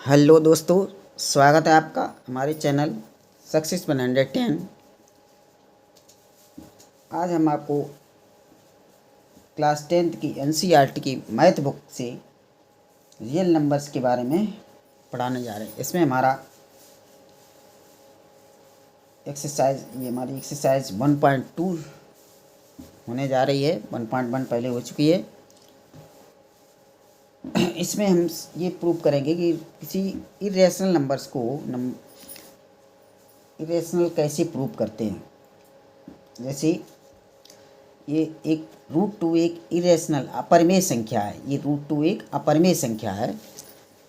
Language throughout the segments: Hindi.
हेलो दोस्तों, स्वागत है आपका हमारे चैनल सक्सेस 110। आज हम आपको क्लास 10th की एनसीईआरटी की मैथ बुक से रियल नंबर्स के बारे में पढ़ाने जा रहे हैं। इसमें हमारा हमारी एक्सरसाइज 1.2 होने जा रही है। 1.1 पहले हो चुकी है। इसमें हम ये प्रूव करेंगे कि किसी इरेशनल नंबर्स को इरेशनल कैसे प्रूव करते हैं। जैसे ये एक √2 एक इरेशनल अपरिमेय संख्या है। ये √2 एक अपरिमेय संख्या है,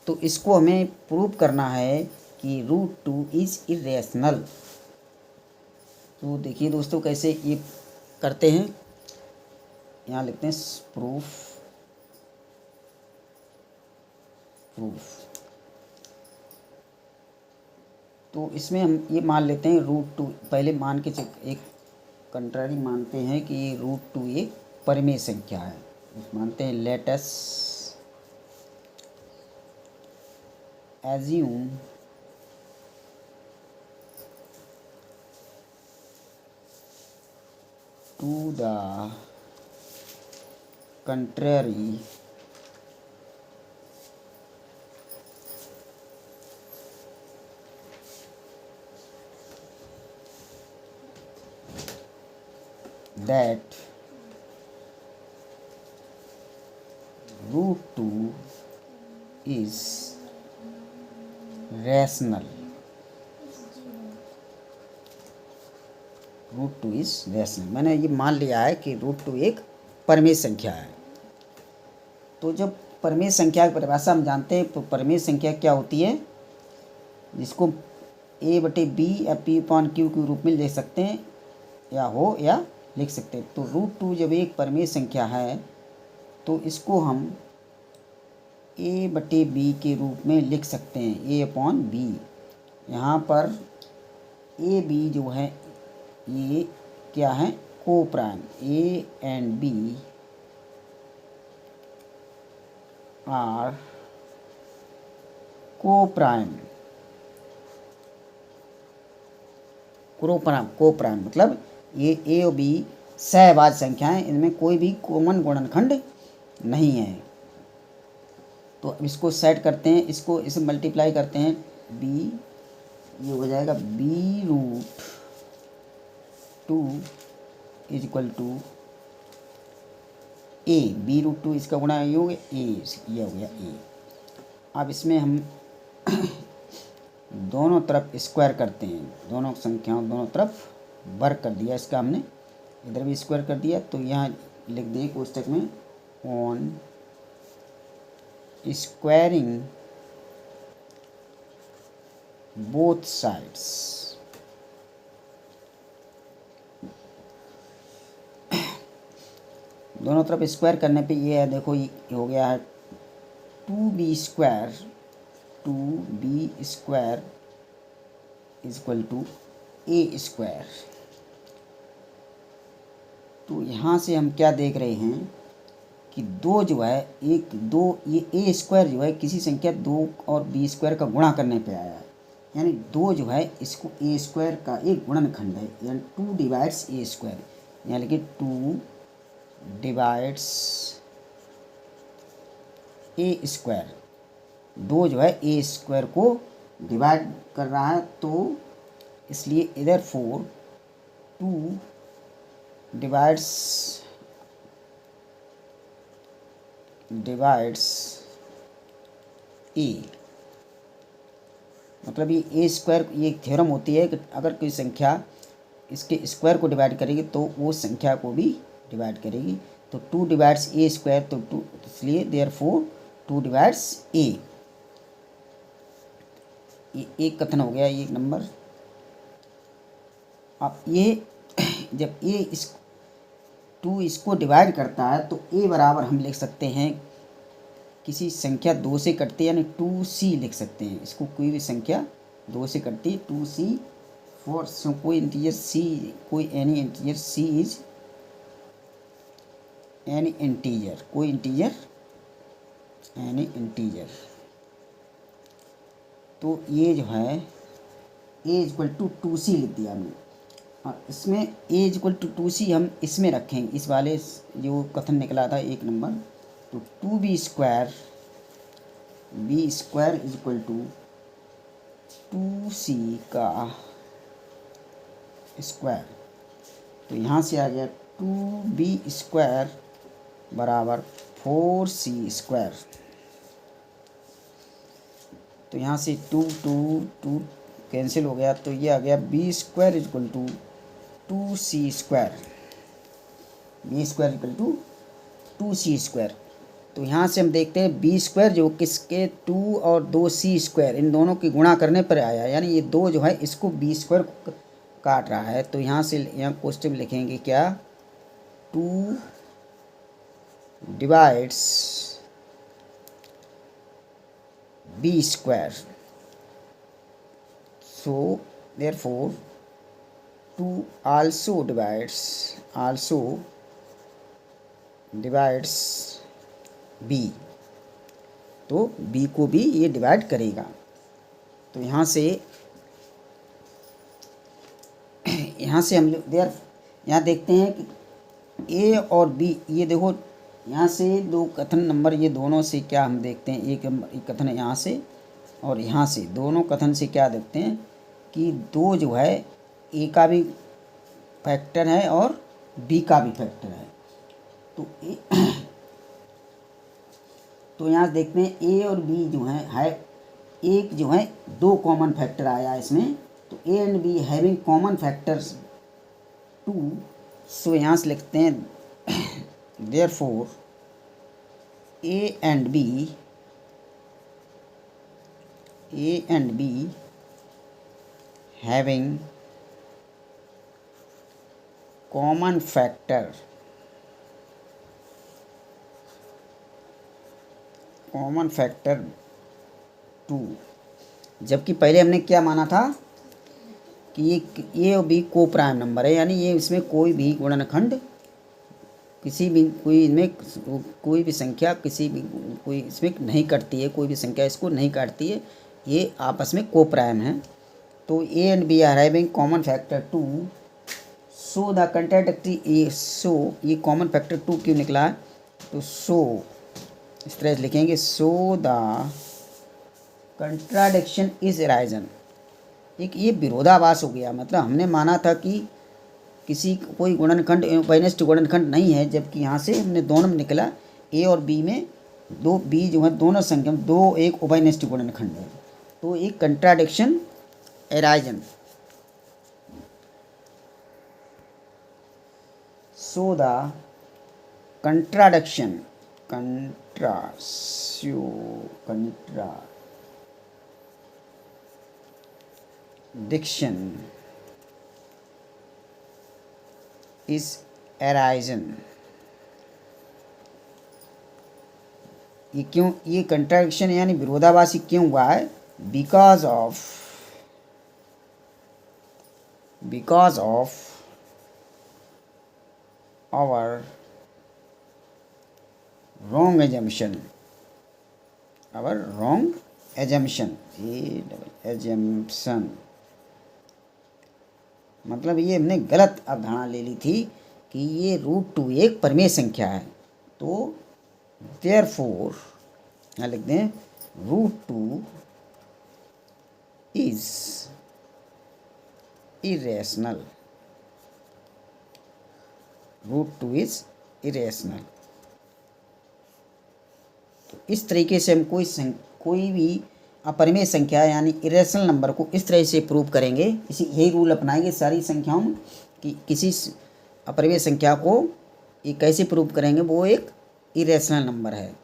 तो इसको हमें प्रूव करना है कि √2 इज़ इरेशनल। तो देखिए दोस्तों कैसे ये करते हैं। यहाँ लिखते हैं प्रूफ। तो इसमें हम ये मान लेते हैं √2 पहले मान के एक कंट्रारी मानते हैं कि ये √2 एक परिमेय संख्या है। मानते हैं let us assume to the contrary that √2 is rational। √2 is rational। मैंने ये मान लिया है कि √2 एक परिमेय संख्या है। तो जब परिमेय संख्या की परिभाषा हम जानते हैं, तो परिमेय संख्या क्या होती है, जिसको a/b या p/q के रूप में ले सकते हैं, या लिख सकते हैं। तो √2 जब एक परिमेय संख्या है तो इसको हम a/b के रूप में लिख सकते हैं, a/b। यहाँ पर a b जो है ये क्या है, coprime. a and b are coprime. Coprime मतलब ये a और b सहभाज्य संख्याएं, इनमें कोई भी कॉमन गुणनखंड नहीं है। तो अब इसको सेट करते हैं, इसे मल्टीप्लाई करते हैं। b ये हो जाएगा b√2 is equal to a। b√2 इसका गुणा ये हो गया a, ये हो गया a। अब इसमें हम दोनों तरफ स्क्वायर करते हैं, दोनों संख्याओं दोनों तरफ वर्ग कर दिया इसका हमने, इधर भी स्क्वायर कर दिया। तो यहाँ लिख दें कोष्टक में ऑन स्क्वायरिंग बोथ साइड्स। दोनों तरफ स्क्वायर करने पे ये है, देखो ये हो गया है 2b square is equal to a square. तो यहाँ से हम क्या देख रहे हैं कि दो जो है ये a स्क्वायर जो है किसी संख्या 2 और b स्क्वायर का गुणा करने पे आया है, यानी 2 जो है इसको a स्क्वायर का एक गुणनखंड है, यानी 2 डिवाइड्स a स्क्वायर, यानी कि 2 डिवाइड्स a स्क्वायर। 2 जो है a स्क्वायर को डिवाइड कर रहा है, तो इसलिए इधर 2 डिवाइड्स a। मतलब ये a स्क्वायर, ये एक थ्योरम होती है कि अगर कोई संख्या इसके स्क्वायर को डिवाइड करेगी तो वो संख्या को भी डिवाइड करेगी। तो 2 डिवाइड्स a स्क्वायर, तो 2, इसलिए देयरफॉर 2 डिवाइड्स a। ये एक कथन हो गया, ये एक नंबर। अब ये जब a 2 इसको डिवाइड करता है तो a बराबर हम लिख सकते हैं, किसी संख्या 2 से कटती है यानी 2c लिख सकते हैं इसको। कोई भी संख्या 2 से कटती है 2c फॉर कोई इंटीजर c, कोई any integer c is any integer, कोई इंटीजर एनी इंटीजर। तो ये जो है ए इक्वल टू 2c लिख दिया हमने, और इसमें ए इक्वल टू 2c हम इसमें रखेंगे, इस वाले जो कथन निकला था 1 नंबर, तो 2b square is equal to 2c का स्क्वायर। तो यहाँ से आ गया 2b स्क्वायर बराबर 4c स्क्वायर। तो यहाँ से 2 कैंसिल हो गया, तो ये आ गया b square equal to 2c square, b square equal to 2c square. तो यहाँ से हम देखते हैं b स्क्वायर जो किसके 2 और 2c स्क्वायर इन दोनों की गुणा करने पर आया, यानी ये 2 जो है इसको b स्क्वायर काट रहा है। तो यहाँ से यहाँ क्वेश्चन लिखेंगे क्या, 2 divides b square, so therefore 2 also divides b, तो b को भी ये डिवाइड करेगा। तो यहाँ से हम यहाँ देखते हैं कि a और b, ये देखो यहाँ से 2 कथन नंबर, ये दोनों से क्या हम देखते हैं, एक कथन यहाँ से और यहाँ से, दोनों कथन से क्या देखते हैं कि 2 जो है a का भी फैक्टर है और b का भी फैक्टर है। तो यहाँ देखते हैं a और b जो है एक जो है 2 कॉमन फैक्टर आया इसमें, तो a and b having common factors 2, सो यहाँ से लिखते हैं therefore a and b having common factor 2, जबकि पहले हमने क्या माना था कि ये और बी को प्राइम नंबर है, यानी ये इसमें कोई भी गुणनखंड किसी भी कोई भी संख्या कोई इसमें नहीं कटती है, कोई भी संख्या इसको नहीं काटती है, ये आपस में को प्राइम है। तो a and B are having common factor 2, so the contradictory a, so ये कॉमन फैक्टर 2 क्यों निकला है, तो सो इस तरह से लिखेंगे, so the contradiction is arisen, एक ये विरोधाभास हो गया। मतलब हमने माना था कि कोई गुणनखंड उभयनिष्ठ गुणनखंड नहीं है, जबकि यहाँ से हमने दोनों में निकला ए और बी में बी जो है दोनों संख्या में 2 एक उभयनिष्ठ गुणनखंड है, तो एक contradiction arisen. So the contradiction is arisen, ये क्यों, ये कंट्राडिक्शन यानी विरोधाभासी क्यों हुआ है, because of our wrong assumption, मतलब ये हमने गलत अवधारणा ले ली थी कि ये √2 एक परिमेय संख्या है। तो देयरफॉर यहाँ लिख दें √2 इज इरेशनल, √2 इज इरेशनल। तो इस तरीके से हम कोई भी अपरिमेय संख्या यानी इरेशनल नंबर को इस तरह से प्रूव करेंगे, यही रूल अपनाएंगे सारी संख्याओं में कि किसी अपरिमेय संख्या को ये कैसे प्रूव करेंगे वो एक इरेशनल नंबर है।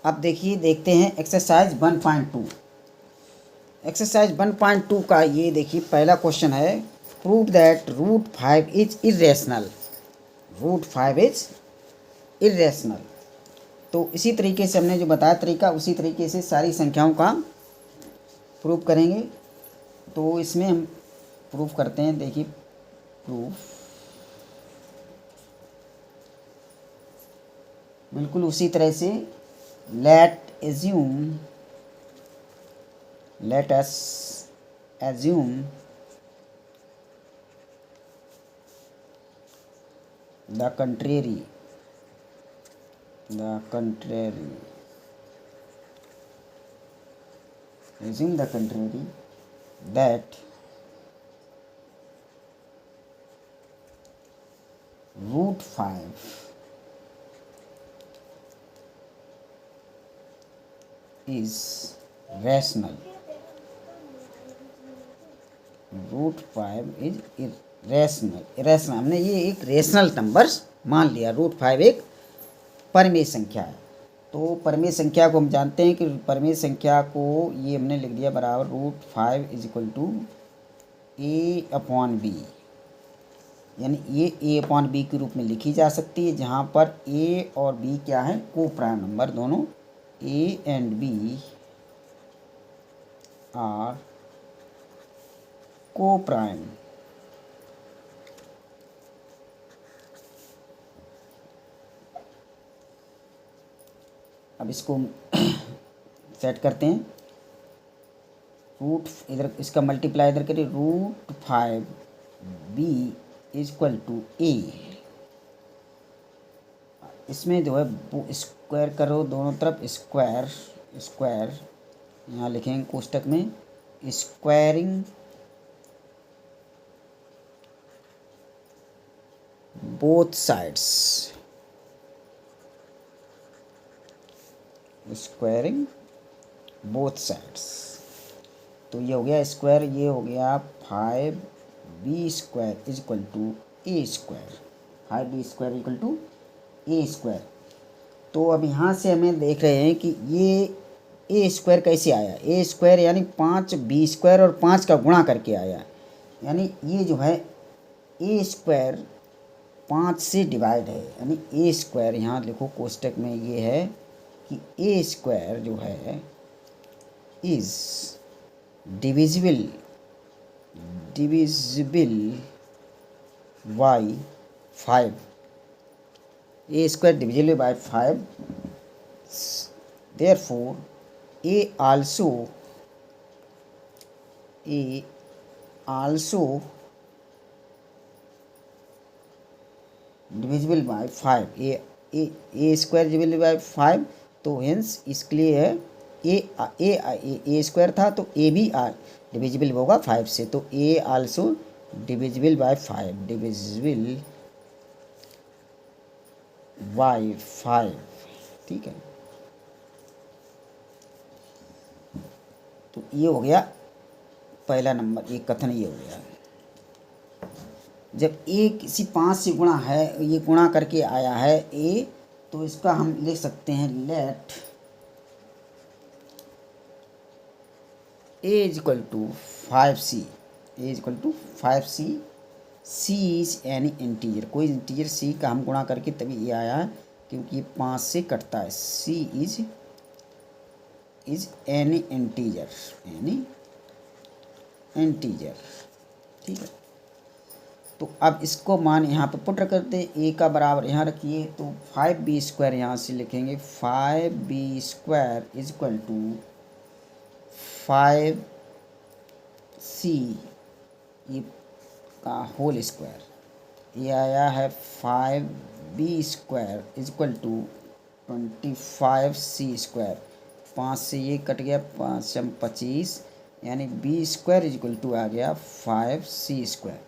अब देखते हैं एक्सरसाइज 1.2। एक्सरसाइज 1.2 का ये देखिए पहला क्वेश्चन है, prove that √5 is irrational, √5 is irrational. तो इसी तरीके से हमने जो बताया तरीका, उसी तरीके से सारी संख्याओं का प्रूफ करेंगे। तो इसमें हम प्रूफ करते हैं, देखिए प्रूफ बिल्कुल उसी तरह से let us assume the contrary that root 5 is rational. Root 5 is irrational हमने ये एक रेशनल नंबर्स मान लिया। रूट 5 एक परिमेय संख्या है। तो परिमेय संख्या को हम जानते हैं कि परिमेय संख्या को ये हमने लिख दिया बराबर root 5 is equal to a/b, यानी ये a/b के रूप में लिखी जा सकती है, जहाँ पर a और b क्या है, को प्राइम नंबर, दोनों a एंड b आर को प्राइम। अब इसको सेट करते हैं। रूट इधर इसका मल्टीप्लाई इधर करिए, root 5b is equal to a। इसमें जो है स्क्वायर करो दोनों तरफ, स्क्वायर यहाँ लिखेंगे कोष्टक में, squaring both sides, squaring both sides. तो ये हो गया स्क्वायर, ये हो गया 5b square is equal to a square, 5b square equal to a square. तो अब यहाँ से हमें देख रहे हैं कि ये a स्क्वायर कैसे आया। a स्क्वायर यानी 5b स्क्वायर और 5 का गुणा करके आया, यानी ये जो है a स्क्वायर 5 से डिवाइड है, यानी a स्क्वायर यहाँ लिखो कोष्टक में, ये है कि a स्क्वायर जो है is divisible by 5। a square divisible by 5, therefore a also divisible by 5। A square divisible by 5, तो हेंस इसके लिए है ए स्क्वायर था तो ए भी डिविजिबल होगा 5 से, तो a also divisible by 5, divisible by 5। ठीक है, तो ये हो गया पहला नंबर, ये कथन ये हो गया। जब a किसी 5 से गुणा है, ये गुणा करके आया है a, तो इसका हम लिख सकते हैं let a is equal to 5c, a is equal to 5c, c is any integer, कोई इंटीजर c का हम गुणा करके तभी ये आया है, क्योंकि ये 5 से कटता है। c इज एनी इंटीजर, ठीक है। तो अब इसको मान यहाँ पे पुट करते, a का बराबर यहाँ रखिए, तो 5b स्क्वायर यहाँ से लिखेंगे, 5b square is equal to 5c ये का होल स्क्वायर, ये आया है 5b square is equal to 25c square, 5 से ये कट गया, 5 25, यानी b square is equal to आ गया 5c स्क्वायर।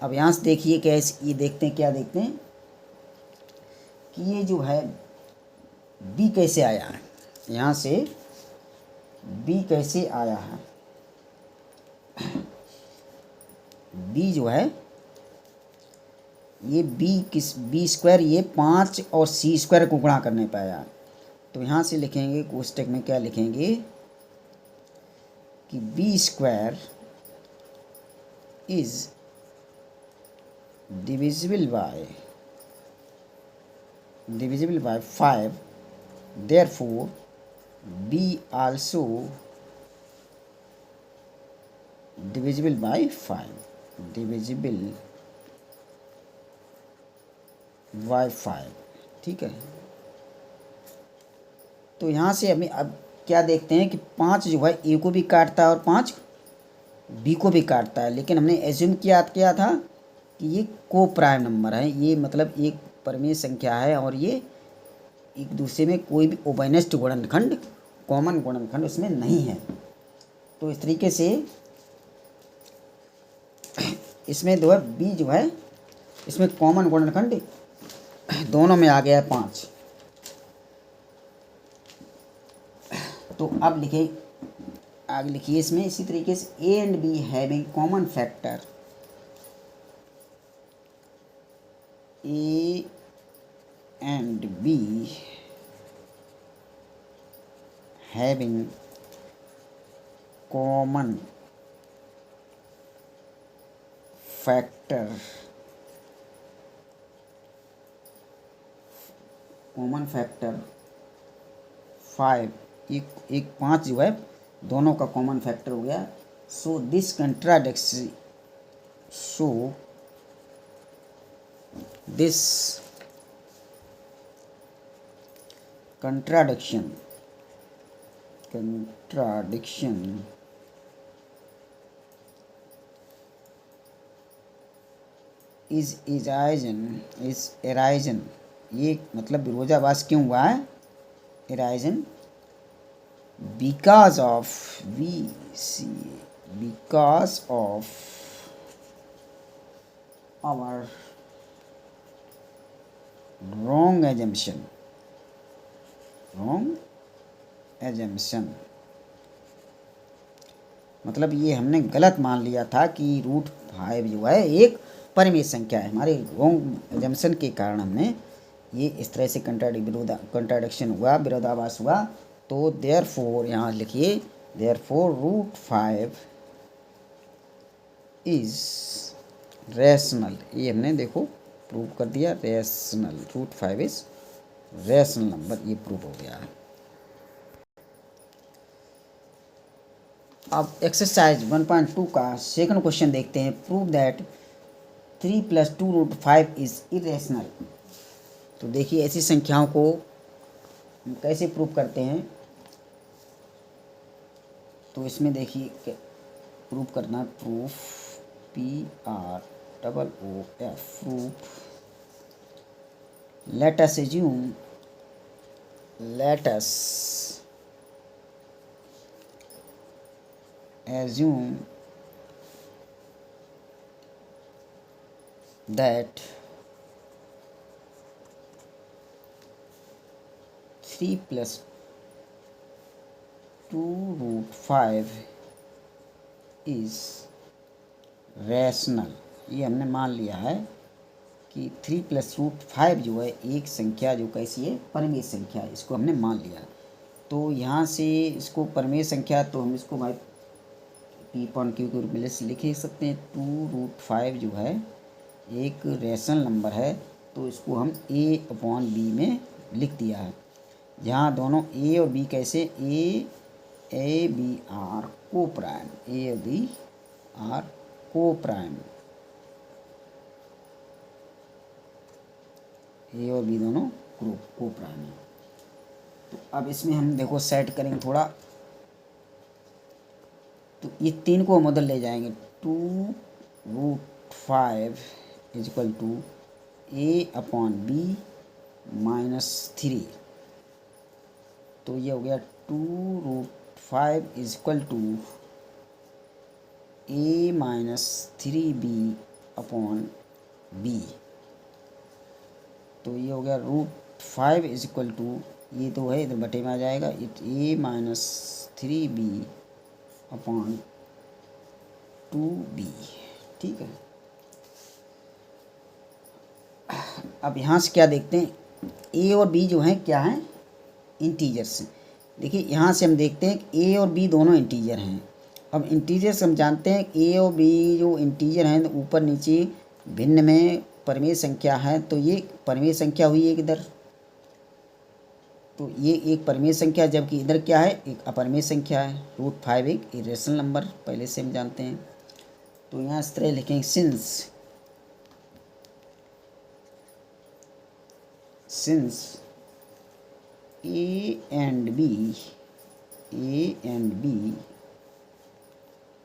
अब यहाँ से देखिए क्या ये देखते हैं, क्या देखते हैं कि ये जो है b कैसे आया है, यहाँ से b कैसे आया है। b जो है ये b स्क्वायर, ये 5 और c स्क्वायर को गुणा करने पे आया। तो यहाँ से लिखेंगे कोष्टक में, क्या लिखेंगे कि b square is divisible by 5, therefore b also divisible by 5, ठीक है। तो यहाँ से हमें अब क्या देखते हैं कि 5 जो है ए को भी काटता है और 5 बी को भी काटता है, लेकिन हमने एज्यूम किया था कि ये को प्राइम नंबर है, ये मतलब एक परिमेय संख्या है और ये एक दूसरे में कोई भी उभयनिष्ठ गुणनखंड, कॉमन गुणनखंड उसमें नहीं है। तो इस तरीके से इसमें जो है बी जो है इसमें कॉमन गुणनखंड दोनों में आ गया है 5। तो अब लिखे आगे लिखिए इसमें इसी तरीके से ए and be having common factor, A and be having common factor, common factor 5, एक 5 जो है दोनों का कॉमन फैक्टर हो गया। So this contradiction, so this contradiction is arisen, ये मतलब विरोधाभास क्यों हुआ है? arisen because of our wrong assumption, मतलब ये हमने गलत मान लिया था कि √5 जो है एक परिमेय संख्या है। हमारे रॉन्ग एजम्पशन के कारण हमने ये इस तरह से कंट्राडिक्शन हुआ, विरोधाभास हुआ। तो देयरफॉर यहाँ लिखिए, देयरफॉर √5 इज रैशनल, ये हमने देखो प्रूव कर दिया, रैशनल, √5 इज रैशनल नंबर, ये प्रूव हो गया है। अब एक्सरसाइज 1.2 का सेकंड क्वेश्चन देखते हैं। Prove that 3 + 2√5 is irrational. तो देखिए ऐसी संख्याओं को हम कैसे प्रूव करते हैं। तो इसमें देखिए प्रूव करना, proof PROOF, proof. let us assume that 3 + 2√5 is rational. ये हमने मान लिया है कि 3 + √5 जो है एक संख्या जो कैसी है, परिमेय संख्या है, इसको हमने मान लिया। तो यहाँ से इसको परिमेय संख्या, तो हम इसको भाई P/Q के रूप में लिख सकते हैं। 2√5 जो है एक रैशनल नंबर है, तो इसको हम A/B में लिख दिया है। यहाँ दोनों A और B कैसे, A/B are coprime, A और B आर को प्राइम, ए और बी दोनों को प्राइम है। तो अब इसमें हम देखो सेट करेंगे थोड़ा, तो ये 3 को हम उधर ले जाएंगे। 2√5 = A/B -3। तो ये हो गया 2√5 = A -3B/B। तो ये हो गया √5 = ये तो है इधर बटे में आ जाएगा, A -3B/2B। ठीक है। अब यहाँ से क्या देखते हैं, A और B जो हैं क्या हैं, इंटीजर्स। देखिए यहाँ से हम देखते हैं कि A और B दोनों इंटीजर हैं। अब इंटीजर्स हम जानते हैं A और B जो इंटीजर हैं, तो ऊपर नीचे भिन्न में परिमेय संख्या है, तो ये परिमेय संख्या हुई है इधर, तो ये एक परिमेय संख्या, जबकि इधर क्या है, एक अपरिमेय संख्या है। √5 एक इरेशनल नंबर पहले से हम जानते हैं। तो यहाँ इस तरह लिखेंगे, since A and B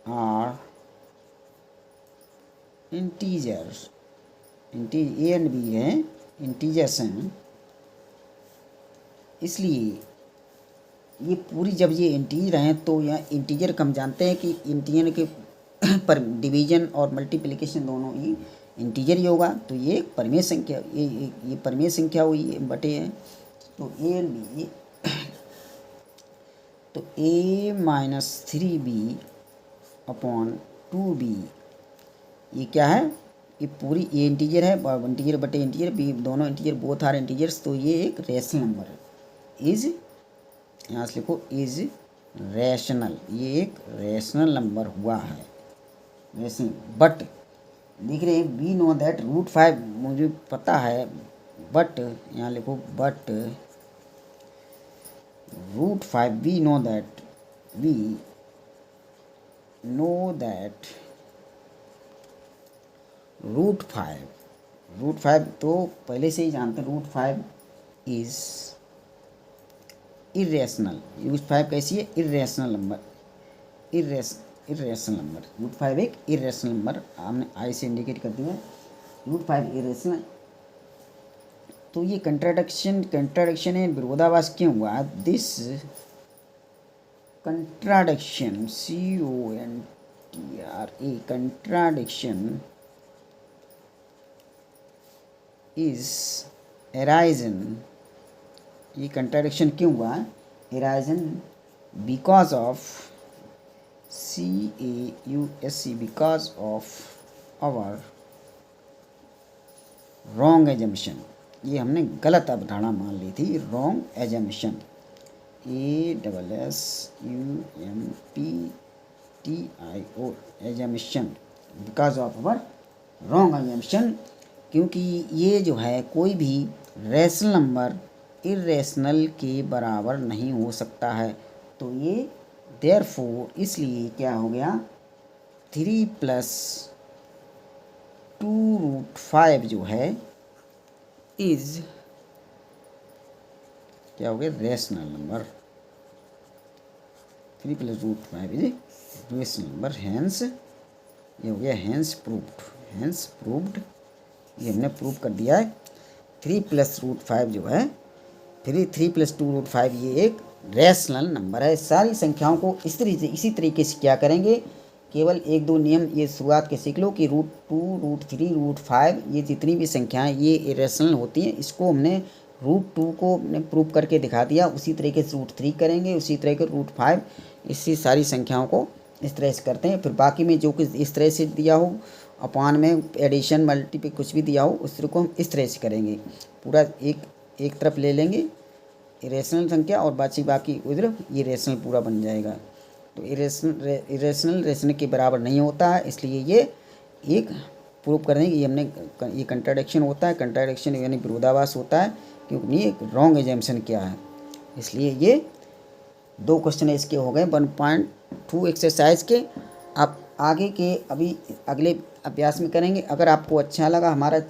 are integers, A and B है इंटीजर्स हैं, इसलिए ये पूरी जब ये इंटीजर हैं तो यहाँ इंटीजर हम जानते हैं कि इंटीजर के पर डिवीजन और मल्टीप्लिकेशन दोनों ही इंटीजर ही होगा। तो ये एक परिमेय संख्या, ये परिमेय संख्या हुई, ये बटे है। तो ए एंड बी, तो ए माइनस 3b अपॉन 2b, ये क्या है, ये पूरी ए इंटीजर है, इंटीजर बटे इंटीजर, बी दोनों इंटीजर, बोथ आर इंटीजर्स। तो ये एक रेशनल नंबर है, इज, यहाँ से लिखो इज रैशनल, ये एक रैशनल नंबर हुआ है, रैशनल। बट देख रहे हैं, वी नो दैट √5, मुझे पता है, बट यहाँ लिखो बट √5, वी नो दैट √5 तो पहले से ही जानते हैं, √5 इज इरेशनल। √5 कैसी है, इरेशनल नंबर, इरेशनल नंबर। √5 एक इरेशनल नंबर, हमने आई से इंडिकेट कर दिया, √5 इरेशनल। तो ये कंट्राडिक्शन है, विरोधाभास क्यों हुआ? This contradiction, CONTRA, contradiction is arisen, ये कंट्राडिक्शन क्यों हुआ? Arisen because of CAUSE, because of our wrong assumption, ये हमने गलत अवधारणा मान ली थी, wrong assumption, ASSUMPTIO, assumption, because of our wrong assumption. क्योंकि ये जो है कोई भी रैशनल नंबर इरेशनल के बराबर नहीं हो सकता है। तो ये देयरफॉर, इसलिए क्या हो गया, 3 + 2√5 जो है इज क्या हो गया, rational number. 3 + √5 is rational number, hence ये हो गया हैंस प्रूव्ड, ये हमने प्रूव कर दिया है। 3 + √5 जो है, 3 + 2√5 ये एक रैशनल नंबर है। सारी संख्याओं को इसी तरीके से क्या करेंगे, केवल 1-2 नियम ये शुरुआत के सीख लो कि √2, √3, √5 ये जितनी भी संख्याएं ये इरेशनल होती हैं। इसको हमने √2 को हमने प्रूव करके दिखा दिया, उसी तरीके से √3 करेंगे, उसी तरह के √5, इसी सारी संख्याओं को इस तरह से करते हैं। फिर बाकी में जो कुछ इस तरह से दिया हो, अपान में एडिशन मल्टीप्लिकेशन कुछ भी दिया हो, उस तरह को हम इस तरह से करेंगे। पूरा एक तरफ ले लेंगे इरेशनल संख्या और बाकी उधर ये रेशनल पूरा बन जाएगा। तो इरेशनल रेशनल के बराबर नहीं होता है, इसलिए ये एक प्रूव कर देंगे। ये कंट्राडिक्शन होता है, कंट्राडिक्शन यानी विरोधाभास होता है, क्योंकि ये एक रॉन्ग एजम्पशन क्या है। इसलिए ये 2 क्वेश्चन इसके हो गए 1.2 एक्सरसाइज के। आप आगे के अगले अभ्यास में करेंगे। अगर आपको अच्छा लगा, हमारा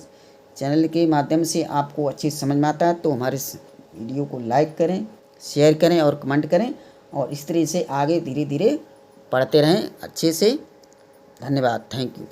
चैनल के माध्यम से आपको अच्छी समझ में आता है, तो हमारे वीडियो को लाइक करें, शेयर करें और कमेंट करें, और इस तरह से आगे धीरे धीरे पढ़ते रहें अच्छे से। धन्यवाद, थैंक यू।